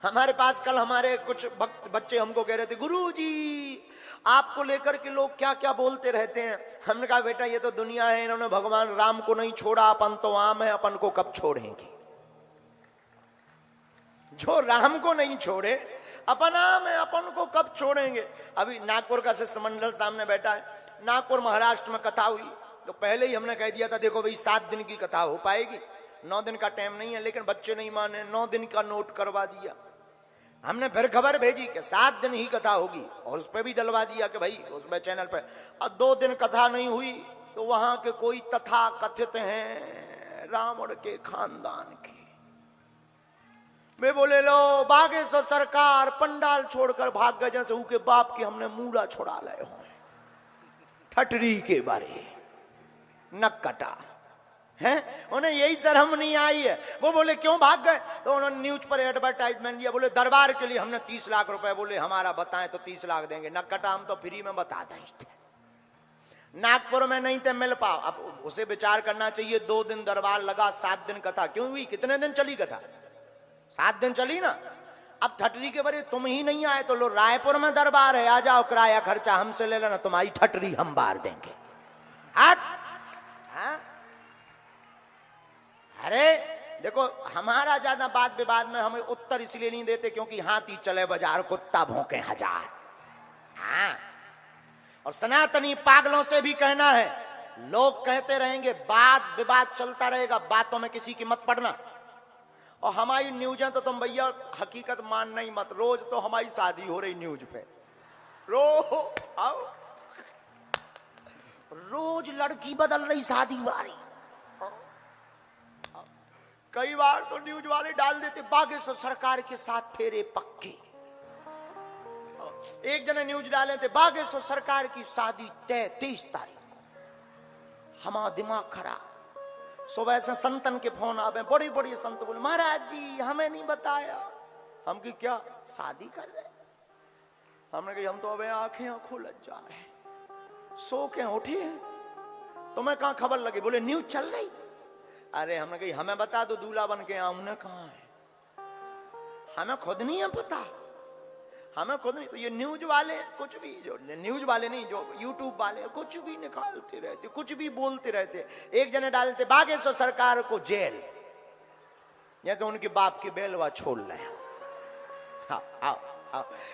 हमारे पास कल हमारे कुछ भक्त बच्चे हमको कह रहे थे, गुरुजी आपको लेकर के लोग क्या क्या बोलते रहते हैं। हमने कहा बेटा ये तो दुनिया है, इन्होंने भगवान राम को नहीं छोड़ा, अपन तो आम है, अपन को कब छोड़ेंगे। जो राम को नहीं छोड़े अपन आम है, अपन को कब छोड़ेंगे। अभी नागपुर का शिष्टमंडल सामने बैठा है, नागपुर महाराष्ट्र में कथा हुई तो पहले ही हमने कह दिया था देखो भाई 7 दिन की कथा हो पाएगी, 9 दिन का टाइम नहीं है। लेकिन बच्चे नहीं माने, 9 दिन का नोट करवा दिया। हमने फिर खबर भेजी कि 7 दिन ही कथा होगी और उस पर भी डलवा दिया कि भाई उसमें चैनल पर। अब 2 दिन कथा नहीं हुई तो वहां के कोई तथा कथित हैं रावण के खानदान के, वे बोले लो बागेश्वर सरकार पंडाल छोड़कर भाग गए जैसे उनके बाप की हमने मूड़ा छुड़ा लाए हो। ठटरी के बारे नक कटा है, उन्हें यही शर्म नहीं आई है। वो बोले क्यों भाग गए, तो उन्होंने न्यूज पर एडवर्टाइजमेंट दिया, बोले दरबार के लिए हमने 30 लाख रुपए बोले हमारा बताएं तो 30 लाख देंगे। नक कटा हम तो फ्री में बताते ही थे, नागपुर में नहीं थे मिल पाओ। अब उसे विचार करना चाहिए, 2 दिन दरबार लगा, 7 दिन कथा क्यों हुई। कितने दिन चली कथा, 7 दिन चली ना। अब ठटरी के बारे तुम ही नहीं आए तो लो रायपुर में दरबार है, आ जाओ, किराया खर्चा हमसे ले लेना, तुम्हारी ठटरी हम बार देंगे। अरे देखो हमारा ज्यादा बात विवाद में हमें उत्तर इसलिए नहीं देते क्योंकि हाथी चले बाजार कुत्ता भौंके हजार। हाँ, और सनातनी पागलों से भी कहना है, लोग कहते रहेंगे, बात विवाद चलता रहेगा, बातों में किसी की मत पड़ना। और हमारी न्यूज़ें तो तुम भैया हकीकत मानना ही मत, रोज तो हमारी शादी हो रही न्यूज पे, रोज लड़की बदल रही शादी वाली। कई बार तो न्यूज वाले डाल देते बागेश्वर सरकार के साथ फेरे पक्के। एक जने न्यूज डाले थे बागेश्वर सरकार की शादी तय 23 तारीख को। हमारा दिमाग खराब, सुबह से संतन के फोन आवे, बड़ी बड़ी संत बोले महाराज जी हमें नहीं बताया। हम की क्या शादी कर रहे, हमने कहा हम तो अबे आंखें खोल जा रहे, सो के उठे हैं, तुम्हें कहां खबर लगी। बोले न्यूज चल रही। अरे हमने कही हमें बता दो दूल्हा बन के आऊं, कहां है, हमें खुद नहीं है पता, हमें खुद नहीं। तो ये न्यूज वाले कुछ भी, जो न्यूज वाले नहीं, जो यूट्यूब वाले कुछ भी निकालते रहते, कुछ भी बोलते रहते। एक जने डालते बागेश्वर सरकार को जेल, जैसे उनके बाप की बेलवा छोड़ रहे हैं।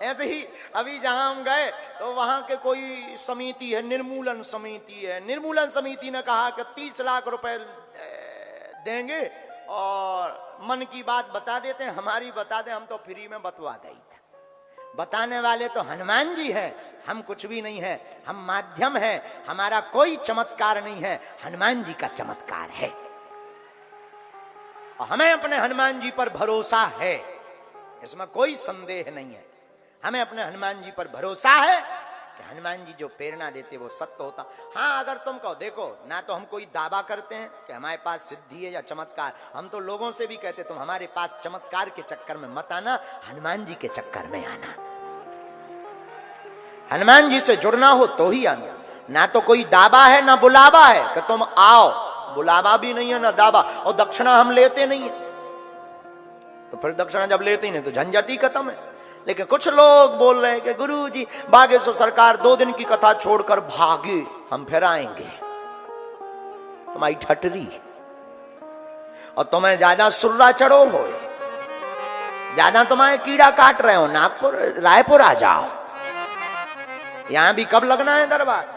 ऐसे ही अभी जहां हम गए तो वहां के कोई समिति है, निर्मूलन समिति है, निर्मूलन समिति ने कहा कि 30 लाख रुपए देंगे और मन की बात बता देते हैं, हमारी बता दें, हम तो फ्री में बतवा देते। बताने वाले तो हनुमान जी है, हम कुछ भी नहीं है, हम माध्यम है, हमारा कोई चमत्कार नहीं है, हनुमान जी का चमत्कार है। और हमें अपने हनुमान जी पर भरोसा है, इसमें कोई संदेह नहीं है। हमें अपने हनुमान जी पर भरोसा है कि हनुमान जी जो प्रेरणा देते वो सत्य होता। हाँ, अगर तुम कहो, देखो ना तो हम कोई दावा करते हैं कि हमारे पास सिद्धि है या चमत्कार, हम तो लोगों से भी कहते तुम हमारे पास चमत्कार के चक्कर में मत आना, हनुमान जी के चक्कर में आना। हनुमान जी से जुड़ना हो तो ही आना, ना तो कोई दावा है ना बुलावा है कि तुम आओ, बुलावा भी नहीं है ना दावा। और दक्षिणा हम लेते नहीं है, तो फिर दक्षिणा जब लेते ही नहीं तो झंझट ही खत्म है। लेकिन कुछ लोग बोल रहे हैं कि गुरुजी बागेश्वर सरकार 2 दिन की कथा छोड़कर भागे, हम फिर आएंगे। तुम्हारी ठटरी, और तुम्हें ज्यादा सुर्रा चढ़ो हो, ज्यादा तुम्हारे कीड़ा काट रहे हो, नागपुर रायपुर आ जाओ, यहां भी कब लगना है दरबार,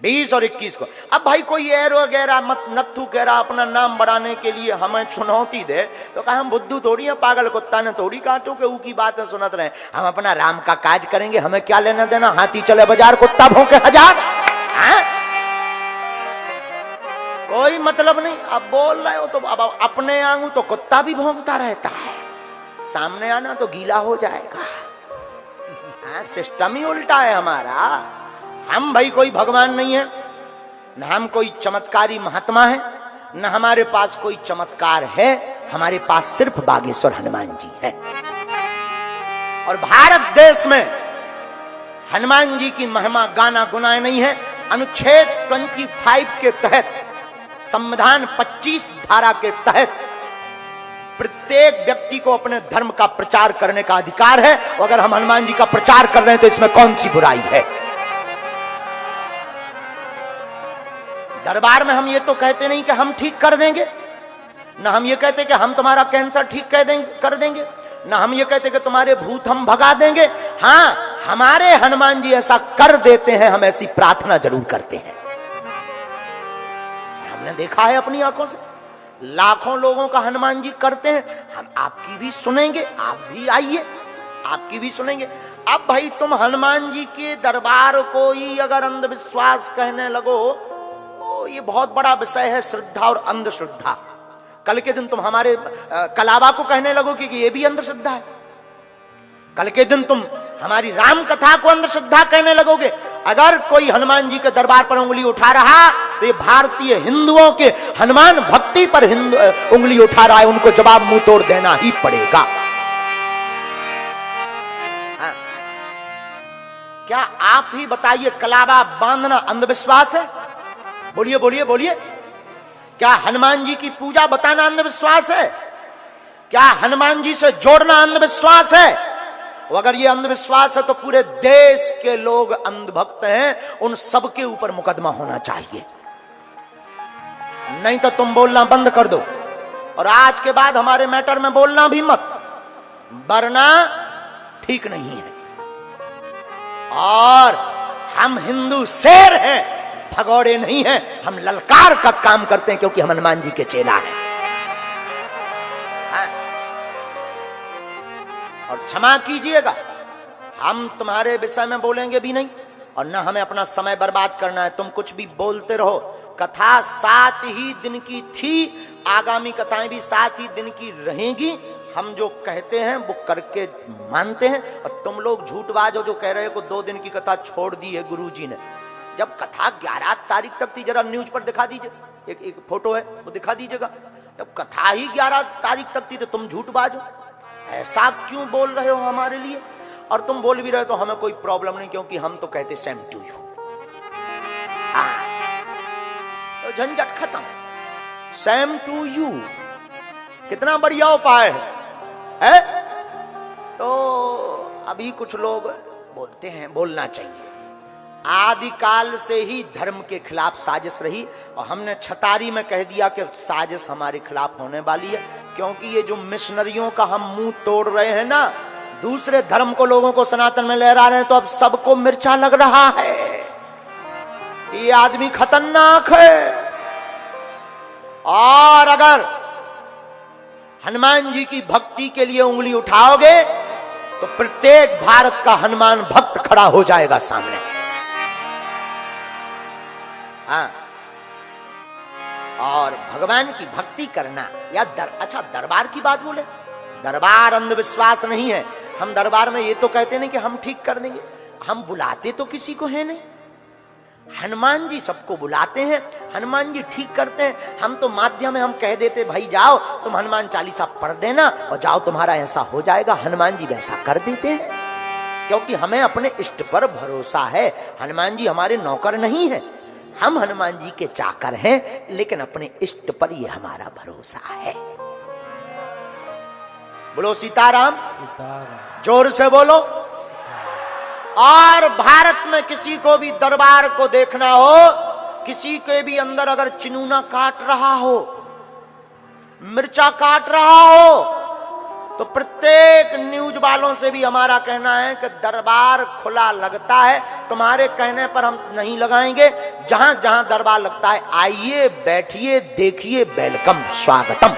20 और 21 को। अब भाई कोई एरो वगैरह मत नत्थू कह रहा अपना नाम बढ़ाने के लिए हमें चुनौती दे, तो कहा हम बुद्धू थोड़ी है, पागल कुत्ता ने थोड़ी काटो के ऊ की बातें सुनत रहे। हम अपना राम का काज करेंगे, हमें क्या लेना देना, हाथी चले बाजार कुत्ता भौंके हजार। कोई मतलब नहीं। अब बोल रहे हो तो अब अपने आऊं तो कुत्ता भी भौंकता रहता है, सामने आना तो गीला हो जाएगा। सिस्टम ही उल्टा है हमारा। हम भाई कोई भगवान नहीं है, न हम कोई चमत्कारी महात्मा है, न हमारे पास कोई चमत्कार है, हमारे पास सिर्फ बागेश्वर हनुमान जी है। और भारत देश में हनुमान जी की महिमा गाना गुनाए नहीं है। अनुच्छेद 25 के तहत, संविधान 25 धारा के तहत प्रत्येक व्यक्ति को अपने धर्म का प्रचार करने का अधिकार है। अगर हम हनुमान जी का प्रचार कर रहे हैं तो इसमें कौन सी बुराई है? दरबार में हम ये तो कहते नहीं कि हम ठीक कर देंगे, ना हम ये कहते कि हम तुम्हारा कैंसर ठीक कर देंगे, ना हम ये कहते कि तुम्हारे भूत हम भगा देंगे। हां, हमारे हनुमान जी ऐसा कर देते हैं, हम ऐसी प्रार्थना जरूर करते हैं। हमने देखा है अपनी आंखों से, लाखों लोगों का हनुमान जी करते हैं। हम आपकी भी सुनेंगे, आप भी आइए, आपकी भी सुनेंगे। अब भाई तुम हनुमान जी के दरबार को ही अगर अंधविश्वास कहने लगो, तो ये बहुत बड़ा विषय है, श्रद्धा और अंधश्रद्धा। कल के दिन तुम हमारे कलावा को कहने लगोगे कि ये भी अंधश्रद्धा है। कल के दिन तुम हमारी राम कथा को अंधश्रद्धा कहने लगोगे। अगर कोई हनुमान जी के दरबार पर उंगली उठा रहा तो ये भारतीय हिंदुओं के हनुमान भक्ति पर उंगली उठा रहा है, उनको जवाब मुंह तोड़ देना ही पड़ेगा। हाँ। क्या आप ही बताइए, कलावा बांधना अंधविश्वास है? बोलिए बोलिए बोलिए। क्या हनुमान जी की पूजा बताना अंधविश्वास है? क्या हनुमान जी से जोड़ना अंधविश्वास है? अगर ये अंधविश्वास है तो पूरे देश के लोग अंधभक्त हैं, उन सब के ऊपर मुकदमा होना चाहिए। नहीं तो तुम बोलना बंद कर दो, और आज के बाद हमारे मैटर में बोलना भी मत, वरना ठीक नहीं है। और हम हिंदू शेर हैं, भगौड़े नहीं हैं। हम ललकार का काम करते हैं क्योंकि हम हनुमान जी के चेला हैं। और क्षमा कीजिएगा, हम तुम्हारे विषय में बोलेंगे भी नहीं, और ना हमें अपना समय बर्बाद करना है। तुम कुछ भी बोलते रहो। कथा 7 ही दिन की थी, आगामी कथाएं भी 7 ही दिन की रहेंगी। हम जो कहते हैं वो करके मानते हैं। और तुम लोग झूठबाज हो जो कह रहे हो कि 2 दिन की कथा छोड़ दी है गुरुजी ने। जब कथा 11 तारीख तक थी, जरा न्यूज पर दिखा दीजिए, एक फोटो है वो दिखा दीजिएगा। जब कथा ही 11 तारीख तक थी तो तुम झूठबाज हो। ऐसा क्यों बोल रहे हो हमारे लिए? और तुम बोल भी रहे तो हमें कोई प्रॉब्लम नहीं, क्योंकि हम तो कहते सेम टू यू। तो झंझट खत्म, सेम टू यू। कितना बढ़िया उपाय है? तो अभी कुछ लोग बोलते हैं बोलना चाहिए। आदिकाल से ही धर्म के खिलाफ साजिश रही, और हमने छतारी में कह दिया कि साजिश हमारे खिलाफ होने वाली है। क्योंकि ये जो मिशनरियों का हम मुंह तोड़ रहे हैं ना, दूसरे धर्म को लोगों को सनातन में लहरा रहे हैं, तो अब सबको मिर्चा लग रहा है। ये आदमी खतरनाक है। और अगर हनुमान जी की भक्ति के लिए उंगली उठाओगे तो प्रत्येक भारत का हनुमान भक्त खड़ा हो जाएगा सामने। हाँ। और भगवान की भक्ति करना या अच्छा दरबार की बात बोले, दरबार अंधविश्वास नहीं है। हम दरबार में ये तो कहते नहीं कि हम ठीक कर देंगे, हम बुलाते तो किसी को है नहीं। हनुमान जी सबको बुलाते हैं, हनुमान जी ठीक करते हैं। हम तो माध्यम में हम कह देते भाई जाओ तुम हनुमान चालीसा पढ़ देना और जाओ तुम्हारा ऐसा हो जाएगा। हनुमान जी वैसा कर देते हैं, क्योंकि हमें अपने इष्ट पर भरोसा है। हनुमान जी हमारे नौकर नहीं है, हम हनुमान जी के चाकर हैं, लेकिन अपने इष्ट पर ये हमारा भरोसा है। बोलो सीताराम, जोर से बोलो। और भारत में किसी को भी दरबार को देखना हो, किसी के भी अंदर अगर चिनूना काट रहा हो, मिर्चा काट रहा हो, तो प्रत्येक न्यूज वालों से भी हमारा कहना है कि दरबार खुला लगता है। तुम्हारे कहने पर हम नहीं लगाएंगे। जहां जहां दरबार लगता है आइए, बैठिए, देखिए, वेलकम, स्वागतम।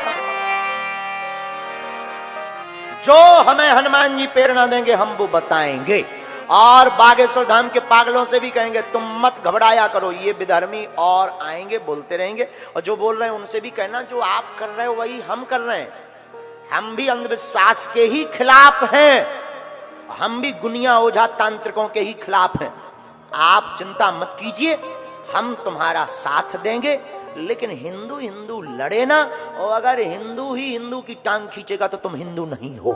जो हमें हनुमान जी प्रेरणा देंगे हम वो बताएंगे। और बागेश्वर धाम के पागलों से भी कहेंगे तुम मत घबराया करो, ये विधर्मी और आएंगे, बोलते रहेंगे। और जो बोल रहे हैं उनसे भी कहना जो आप कर रहे हो वही हम कर रहे हैं। हम भी अंधविश्वास के ही खिलाफ हैं, हम भी गुनिया ओझा तांत्रिकों के ही खिलाफ हैं। आप चिंता मत कीजिए, हम तुम्हारा साथ देंगे। लेकिन हिंदू हिंदू लड़े ना, और अगर हिंदू ही हिंदू की टांग खींचेगा तो तुम हिंदू नहीं हो।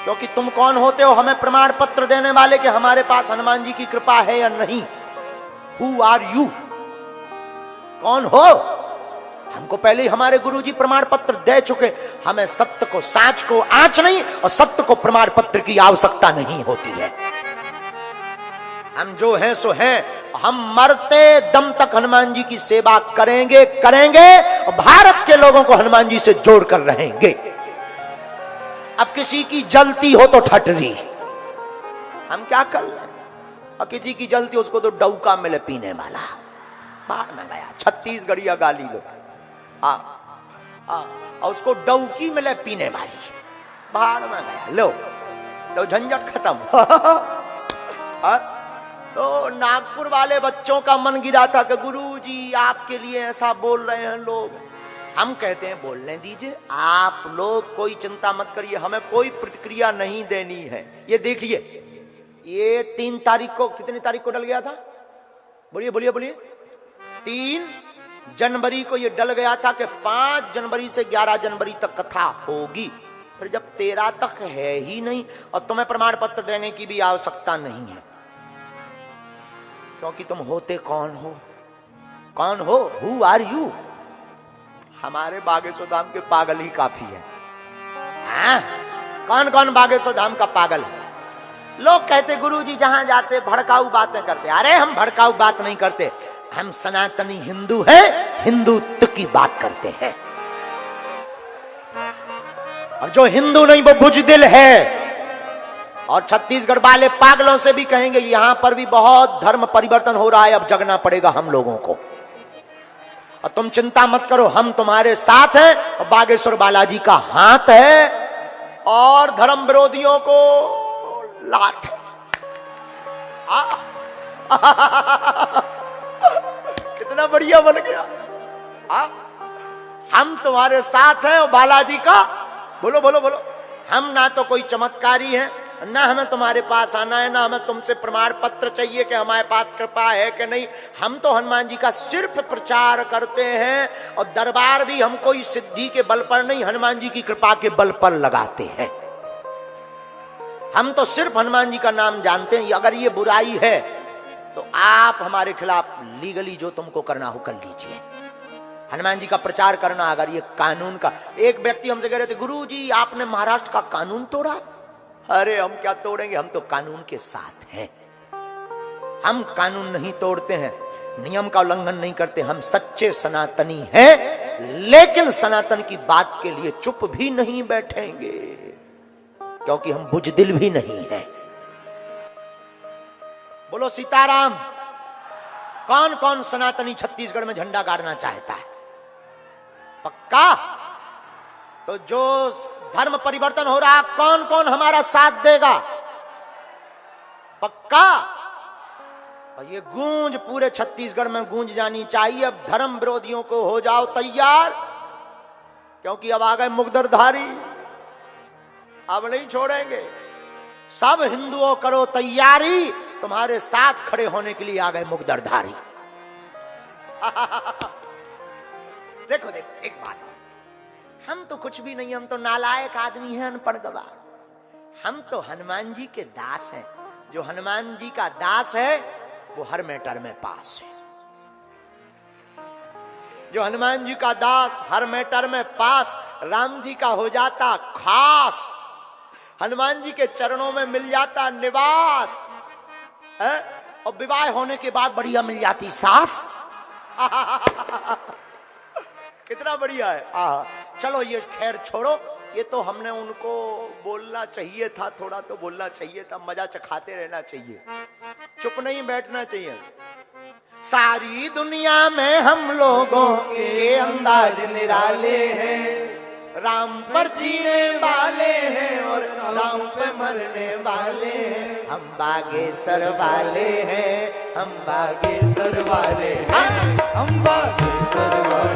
क्योंकि तुम कौन होते हो हमें प्रमाण पत्र देने वाले कि हमारे पास हनुमान जी की कृपा है या नहीं? Who are you? कौन हो? हमको पहले ही हमारे गुरुजी प्रमाण पत्र दे चुके, हमें सत्य को, साच को आंच नहीं और सत्य को प्रमाण पत्र की आवश्यकता नहीं होती है। हम जो हैं सो हैं, हम मरते दम तक हनुमान जी की सेवा करेंगे और भारत के लोगों को हनुमान जी से जोड़कर रहेंगे। अब किसी की जलती हो तो ठटरी, हम क्या कर लें, और किसी की जलती उसको तो डौका मिले पीने वाला, बाढ़ में गया छत्तीसगढ़िया गाली लो, और उसको डौकी मिले पीने वाली, बाढ़ में गया, लो झंझट खत्म। तो नागपुर वाले बच्चों का मन गिरा था कि गुरुजी आपके लिए ऐसा बोल रहे हैं लोग। हम कहते हैं बोलने दीजिए, आप लोग कोई चिंता मत करिए, हमें कोई प्रतिक्रिया नहीं देनी है। ये देखिए, ये 3 तारीख को, कितनी तारीख को डल गया था, बोलिए बोलिए बोलिए, 3 जनवरी को ये डल गया था कि 5 जनवरी से 11 जनवरी तक कथा होगी। फिर जब 13 तक है ही नहीं और तुम्हें प्रमाण पत्र देने की भी आवश्यकता नहीं है, क्योंकि तुम होते कौन हो? कौन हो? Who are you? हमारे बागेश्वर धाम के पागल ही काफी है। हाँ? कौन कौन बागेश्वर धाम का पागल है? लोग कहते गुरुजी जहां जाते भड़काऊ बातें करते। अरे हम भड़काऊ बात नहीं करते, हम सनातनी हिंदू हैं, हिंदुत्व की बात करते हैं। और जो हिंदू नहीं वो बुजदिल है। और छत्तीसगढ़ वाले पागलों से भी कहेंगे यहां पर भी बहुत धर्म परिवर्तन हो रहा है, अब जगना पड़ेगा हम लोगों को। और तुम चिंता मत करो, हम तुम्हारे साथ हैं, और बागेश्वर बालाजी का हाथ है और धर्म विरोधियों को लात है। कितना बढ़िया बन गया। हम तुम्हारे साथ हैं और बालाजी का, बोलो बोलो बोलो, हम ना तो कोई चमत्कारी हैं, ना हमें तुम्हारे पास आना है, ना हमें तुमसे प्रमाण पत्र चाहिए कि हमारे पास कृपा है कि नहीं। हम तो हनुमान जी का सिर्फ प्रचार करते हैं और दरबार भी हम कोई सिद्धि के बल पर नहीं, हनुमान जी की कृपा के बल पर लगाते हैं। हम तो सिर्फ हनुमान जी का नाम जानते हैं। अगर ये बुराई है तो आप हमारे खिलाफ लीगली जो तुमको करना हो कर लीजिए। हनुमान जी का प्रचार करना, अगर ये कानून का, एक व्यक्ति हमसे कह रहे थे गुरुजी आपने महाराष्ट्र का कानून तोड़ा। अरे हम क्या तोड़ेंगे, हम तो कानून के साथ हैं। हम कानून नहीं तोड़ते हैं, नियम का उल्लंघन नहीं करते, हम सच्चे सनातनी हैं। लेकिन सनातन की बात के लिए चुप भी नहीं बैठेंगे, क्योंकि हम बुजदिल भी नहीं हैं। बोलो सीताराम। कौन कौन सनातनी छत्तीसगढ़ में झंडा गाड़ना चाहता है? पक्का? तो जो धर्म परिवर्तन हो रहा है, कौन कौन हमारा साथ देगा? पक्का? और ये गूंज पूरे छत्तीसगढ़ में गूंज जानी चाहिए। अब धर्म विरोधियों को हो जाओ तैयार, क्योंकि अब आ गए मुगदरधारी, अब नहीं छोड़ेंगे। सब हिंदुओं करो तैयारी, तुम्हारे साथ खड़े होने के लिए आ गए मुगदरधारी। देखो देखो एक बात, हम तो कुछ भी नहीं, हम तो नालायक आदमी हैं, अनपढ़ गवार। हम तो हनुमान जी के दास हैं। जो हनुमान जी का दास है वो हर मैटर में पास है। जो हनुमान जी का दास हर मैटर में पास, राम जी का हो जाता खास, हनुमान जी के चरणों में मिल जाता निवास है? और विवाह होने के बाद बढ़िया मिल जाती सास। कितना बढ़िया है। चलो ये खैर छोड़ो, ये तो हमने उनको बोलना चाहिए था, थोड़ा तो बोलना चाहिए था, मजा चखाते रहना चाहिए, चुप नहीं बैठना चाहिए। सारी दुनिया में हम लोगों के अंदाज निराले हैं, राम पर जीने वाले हैं और राम पे मरने वाले हैं। हम बागेश्वर वाले हैं, हम बागेश्वर वाले हैं, हम बागेश्वर वाले।